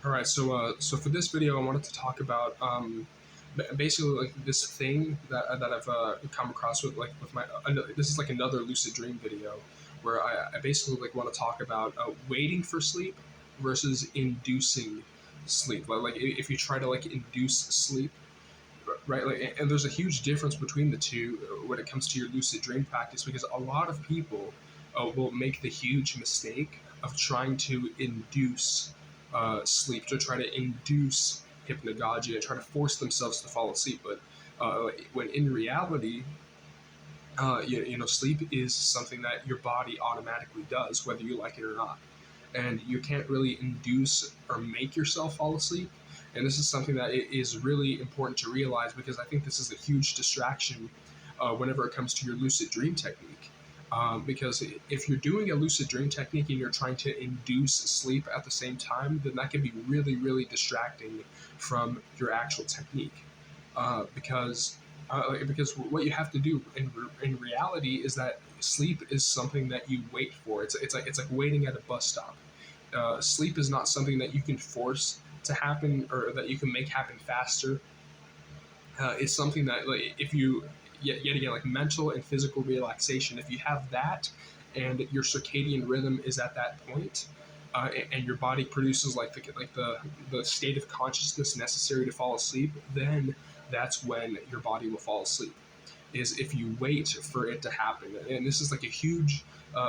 All right, so for this video, I wanted to talk about basically like this thing that I've come across with my this is like another lucid dream video where I basically like want to talk about waiting for sleep versus inducing sleep. Like if you try to like induce sleep, right? Like, and there's a huge difference between the two when it comes to your lucid dream practice, because a lot of people will make the huge mistake of trying to induce sleep, to try to induce hypnagogia, and try to force themselves to fall asleep. But when in reality, sleep is something that your body automatically does, whether you like it or not, and you can't really induce or make yourself fall asleep. And this is something that is really important to realize, because I think this is a huge distraction whenever it comes to your lucid dream technique. Because if you're doing a lucid dream technique and you're trying to induce sleep at the same time, then that can be really, really distracting from your actual technique. Because what you have to do in reality is that sleep is something that you wait for. It's like waiting at a bus stop. Sleep is not something that you can force to happen or that you can make happen faster. It's something that, like, if you yet again, like mental and physical relaxation, if you have that and your circadian rhythm is at that point, and your body produces the state of consciousness necessary to fall asleep, then that's when your body will fall asleep. Is if you wait for it to happen. And this is like a huge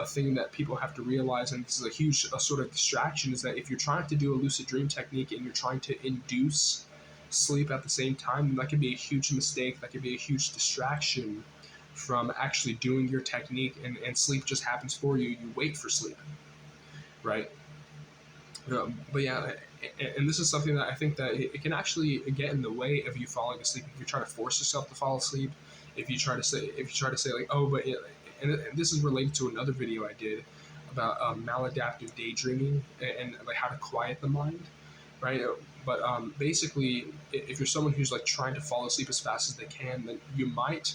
thing that people have to realize, and this is a huge sort of distraction, is that if you're trying to do a lucid dream technique and you're trying to induce sleep at the same time, that can be a huge mistake. That can be a huge distraction from actually doing your technique, and sleep just happens for you. You wait for sleep, right? But yeah, and this is something that I think that it can actually get in the way of you falling asleep if you try to force yourself to fall asleep. If you try to say like, oh, but and this is related to another video I did about maladaptive daydreaming, and like how to quiet the mind, right? But basically, if you're someone who's like trying to fall asleep as fast as they can, then you might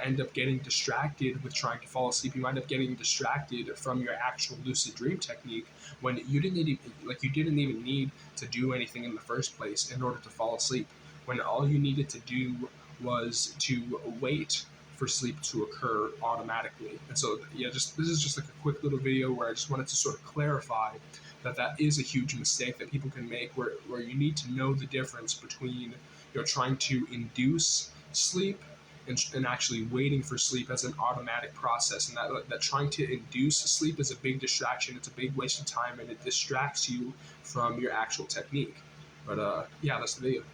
end up getting distracted with trying to fall asleep. You might end up getting distracted from your actual lucid dream technique when you didn't even need to do anything in the first place in order to fall asleep. When all you needed to do was to wait for sleep to occur automatically. And so, yeah, just this is just like a quick little video where I just wanted to sort of clarify that is a huge mistake that people can make, where you need to know the difference between trying to induce sleep and actually waiting for sleep as an automatic process, and that trying to induce sleep is a big distraction. It's a big waste of time, and it distracts you from your actual technique. But yeah, that's the video.